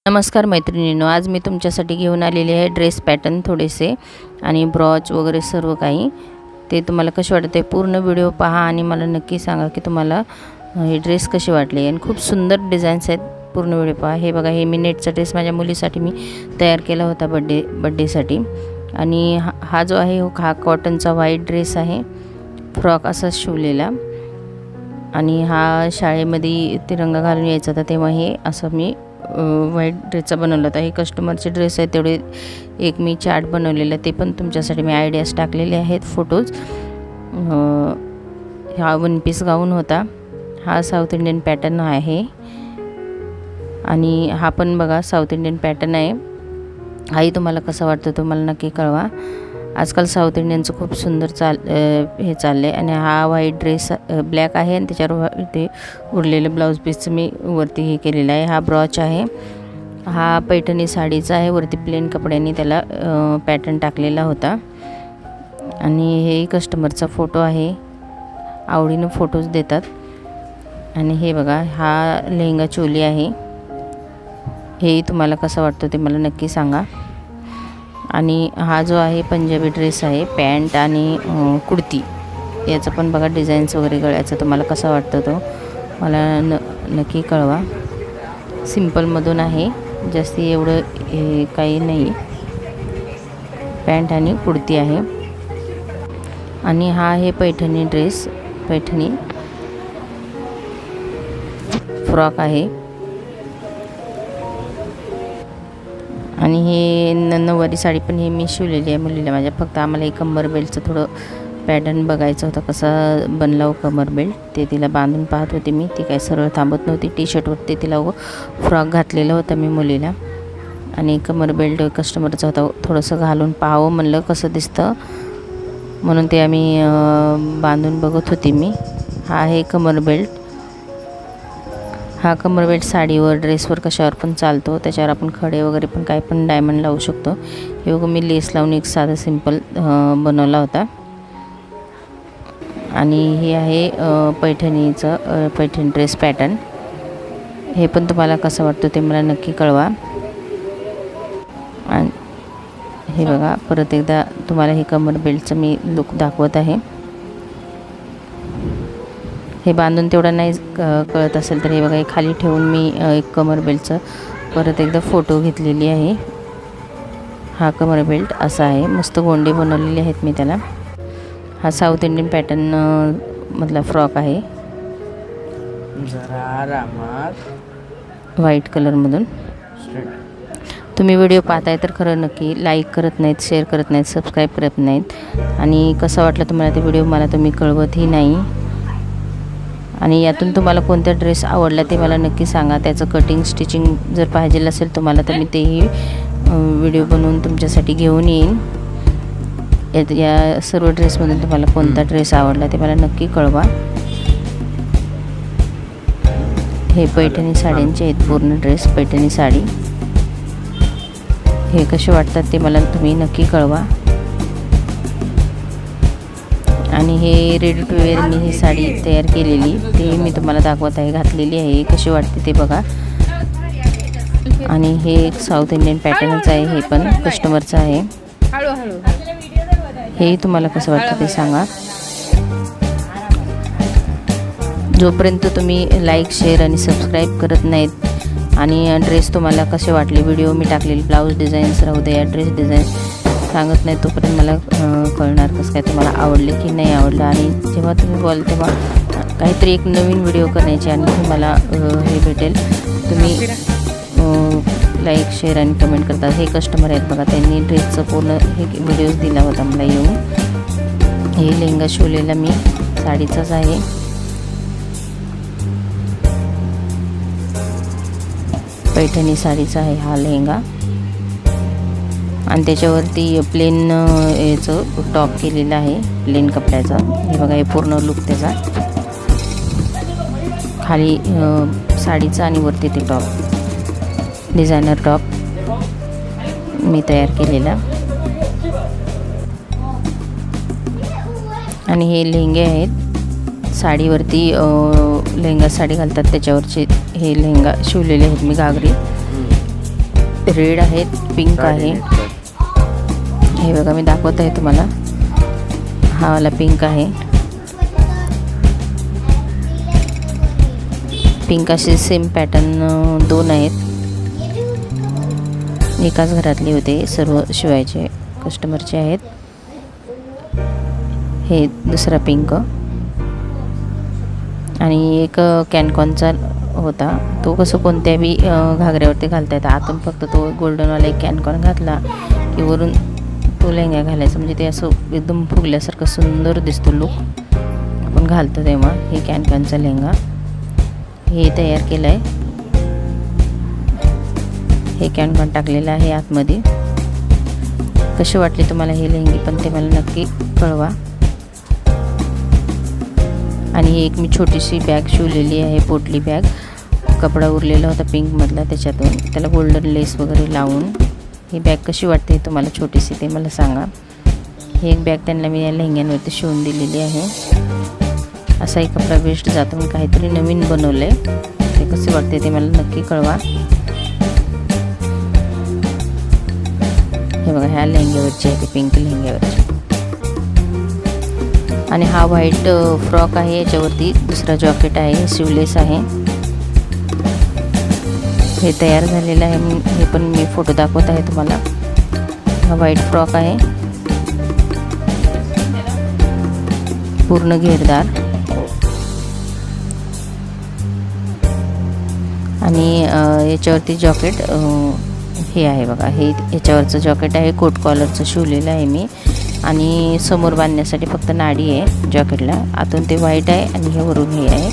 नमस्कार मैत्रिणींनो, आज मी तुमच्यासाठी घेऊन आलेले आहे ड्रेस पॅटर्न थोडेसे आणि ब्रॉच वगैरे सर्व काही. ते तुम्हाला कसे वाटते पूर्ण व्हिडिओ पहा आणि मला नक्की सांगा की तुम्हाला हे ड्रेस कसे वाटले. आणि खूप सुंदर डिझाईन्स आहेत, पूर्ण व्हिडिओ पहा. हे बघा, हे मी नेटचा ड्रेस माझ्या मुलीसाठी मी तयार केला होता बड्डेसाठी. आणि हा जो आहे हा कॉटनचा व्हाईट ड्रेस आहे, फ्रॉक असा शिवलेला. आणि हा शाळेमध्ये तिरंगा घालून यायचा होता, तेव्हा हे असं मी व्हाईट ड्रेसचा बनवला होता. हे कस्टमरचे ड्रेस आहे, तेवढे एक मी चार्ट बनवलेला, ते पण तुमच्यासाठी मी आयडियाज टाकलेले आहेत, फोटोज. हा वन पीस गाऊन होता. हा साऊथ इंडियन पॅटर्न आहे आणि हा पण बघा साऊथ इंडियन पॅटर्न आहे. हाही तुम्हाला कसा वाटतो तो मला नक्की कळवा. आजकाल साऊथ इंडियनचं खूप सुंदर हे चाललं आहे. आणि हा व्हाईट ड्रेस ब्लॅक आहे आणि त्याच्यावर ते उरलेलं ब्लाऊज पीसचं मी वरती हे केलेलं आहे. हा ब्रॉच आहे. हा पैठणी साडीचा आहे, वरती प्लेन कपड्यांनी त्याला पॅटर्न टाकलेला होता. आणि हे कस्टमरचा फोटो आहे, आवडीनं फोटोज देतात. आणि हे बघा, हा लेहंगा चोली आहे. हेही तुम्हाला कसं वाटतं ते मला नक्की सांगा. आणि हा जो आहे पंजाबी ड्रेस आहे, पॅन्ट आणि कुर्ती. याचं पण बघा डिझाईन्स वगैरे गळ्याचं तुम्हाला कसा वाटतं तो मला नक्की कळवा. सिम्पलमधून आहे, जास्ती एवढं हे काही नाही. पॅन्ट आणि कुर्ती आहे. आणि हा आहे पैठणी ड्रेस, पैठणी फ्रॉक आहे. आणि हे नऊवारी साडी पण हे मी शिवलेली आहे मुलीला माझ्या. फक्त आम्हाला एक कमर बेल्टचं थोडं पॅटर्न बघायचं होतं, कसा बनला हो कमर बेल्ट. ते तिला बांधून पाहत होते मी. ती काय सरळ थांबत नव्हती. टी शर्टवरती तिला फ्रॉक घातलेला होता मी मुलीला. आणि कमर बेल्ट कस्टमरचा होता, थोडंसं घालून पाहावं म्हणलं कसं दिसतं, म्हणून ते आम्ही बांधून बघत होती मी. हा आहे कमर बेल्ट. हा कमर बेल्ट साडीवर, ड्रेसवर कशावर पण चालतो. त्याच्यावर आपण खडे वगैरे पण काय पण डायमंड लावू शकतो. हे बघा, मी लेस लावून एक साधा सिंपल बनवला होता. आणि हे आहे पैठणी ड्रेस पॅटर्न. हे पण तुम्हाला कसं वाटतं ते मला नक्की कळवा. आणि हे बघा, परत एकदा तुम्हाला हे कमर बेल्टचं मी लुक दाखवत आहे. हे बांधून तेवढं नाही कळत असेल तर हे बघा, हे खाली ठेवून मी एक कमर बेल्टचं परत एकदा फोटो घेतलेली आहे. हा कमर बेल्ट असा आहे, मस्त गोंडे बनवलेले आहेत मी त्याला. हा साऊथ इंडियन पॅटर्न मधला फ्रॉक आहे, व्हाईट कलरमधून. तुम्ही व्हिडिओ पाहताय तर खरं नक्की लाईक करत नाहीत, शेअर करत नाहीत, सबस्क्राईब करत नाहीत. आणि कसं वाटलं तुम्हाला ते व्हिडिओ मला तुम्ही कळवतही नाही. आणि यातून तुम्हाला कोणता ड्रेस आवडला ते मला नक्की सांगा. त्याचं कटिंग स्टिचिंग जर पाहिजे असेल तुम्हाला तर मी तेही व्हिडिओ बनवून तुमच्यासाठी घेऊन येईन. या सर्व ड्रेसमधून तुम्हाला कोणता ड्रेस आवडला ते मला नक्की कळवा. हे पैठणी साड्यांचे आहेत, पूर्ण ड्रेस पैठणी साडी. हे कसे वाटतात ते मला तुम्ही नक्की कळवा. आणि हे रेडी टू वेअर मी ही साडी तयार केलेली, ते मी तुम्हाला दाखवत आहे, घातलेली आहे. कशी वाटते ते बघा. आणि हे एक साऊथ इंडियन पॅटर्नच आहे, हे पण कस्टमरचं आहे. हे तुम्हाला कसं वाटतं ते सांगा. जोपर्यंत तुम्ही लाईक, शेअर आणि सबस्क्राईब करत नाहीत आणि ड्रेस तुम्हाला कसे वाटले, व्हिडिओ मी टाकलेली ब्लाऊज डिझाईन्स राहू द्या, ड्रेस डिझाईन सांगत नाही, तोपर्यंत मला कळणार कसं काय तुम्हाला आवडले की नाही आवडलं. आणि जेव्हा तुम्ही बोल तेव्हा काहीतरी एक नवीन व्हिडिओ करण्याची आणि तुम्हाला हे भेटेल. तुम्ही लाईक, शेअर आणि कमेंट करतात. हे कस्टमर आहेत बघा, त्यांनी ड्रेसचं पूर्ण हे व्हिडिओज दिला होता मला येऊन. हे लेहंगा शिवलेला मी साडीचाच आहे. पैठणी साडीचा आहे हा लेहंगा. आणि त्याच्यावरती प्लेन याचं टॉप केलेलं आहे, प्लेन कपड्याचा. हे बघा, हे पूर्ण लुक त्याचा, खाली साडीचा आणि वरती ते टॉप, डिझायनर टॉप मी तयार केलेला. आणि हे लेहंगे आहेत, साडीवरती लेहंगा साडी घालतात त्याच्यावरचे हे लेहंगा शिवलेले आहेत मी, घागरी. रेड आहेत, पिंक आहे. हे बघा मी दाखवत आहे तुम्हाला. हा वाला पिंक आहे. पिंक असे सेम पॅटर्न 2 आहेत. एकाच घरातले होते, सर्व शिवायचे कस्टमरचे आहेत. हे दुसरा पिंक आणि एक कॅनकॉनचा होता. तो कसं कोणत्याही घागऱ्यावरती घालता येतं. आतून फक्त तो गोल्डनवाला एक कॅनकॉन घातला की वरून तो लेहंगा घालायचा, म्हणजे ते असं एकदम फुगल्यासारखं सुंदर दिसतो लुक आपण घालतो तेव्हा. हे कॅनकॉनचा लेहंगा हे तयार केलं आहे. हे कॅनकॉन टाकलेलं आहे आतमध्ये. कसे वाटले तुम्हाला हे लेहंगे पण ते मला नक्की कळवा. आणि एक मी छोटीशी बॅग शिवलेली आहे, पोटली बॅग. कपडा उरलेला होता पिंकमधला, त्याच्यातून त्याला गोल्डन लेस वगैरे लावून ही बॅग कशी वाटते तुम्हाला छोटीशी ते मला सांगा. ही एक बॅग त्यांना मी या लेहंग्यांवरती शिवून दिलेली आहे. असाही कपडा वेस्ट जातो, मी काहीतरी नवीन बनवलं आहे. ते कसे वाटते ते मला नक्की कळवा. हे बघा ह्या लेहंग्यावरची आहे, ते पिंक लेहंग्यावरची. आणि हा व्हाईट फ्रॉक आहे, याच्यावरती दुसरा जॉकेट आहे, शिवलेस आहे. हे तयार झालेलं आहे, हे पण मी फोटो दाखवत आहे तुम्हाला. हा व्हाईट फ्रॉक आहे, पूर्ण घेरदार. आणि याच्यावरती जॉकेट हे आहे बघा. हे याच्यावरचं जॉकेट आहे, कोट कॉलरचं शिवलेलं आहे मी. आणि समोर बांधण्यासाठी फक्त नाडी आहे जॉकेटला. आतून ते व्हाईट आहे आणि हे वरून हे आहे.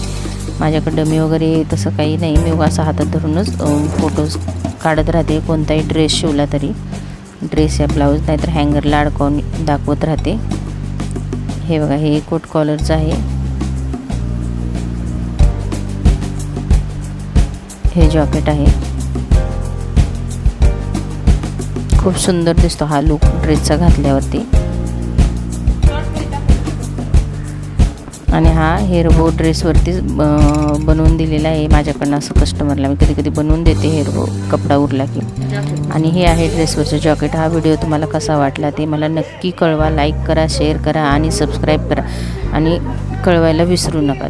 माझ्याकडे डमी वगैरे तसं काही नाही, मी असं हातात धरूनच फोटोज काढत राहते. कोणताही ड्रेस शिवला तरी, ड्रेस या ब्लाऊज नाहीतर हँगरला अडकवून दाखवत राहते. हे बघा हे कोट कॉलरचं आहे. हे जॉकेट आहे. खूप सुंदर दिसतो हा लुक ड्रेसचा घातल्यावरती. आणि हा हेअरबो ड्रेसवरतीच बनवून दिलेला आहे माझ्याकडनं. असं कस्टमरला मी कधी कधी बनवून देते हेअरबो कपडा उरला की. आणि हे आहे ड्रेसवरचं जॉकेट. हा व्हिडिओ तुम्हाला कसा वाटला ते मला नक्की कळवा. लाईक करा, शेअर करा आणि सबस्क्राईब करा आणि कळवायला विसरू नका.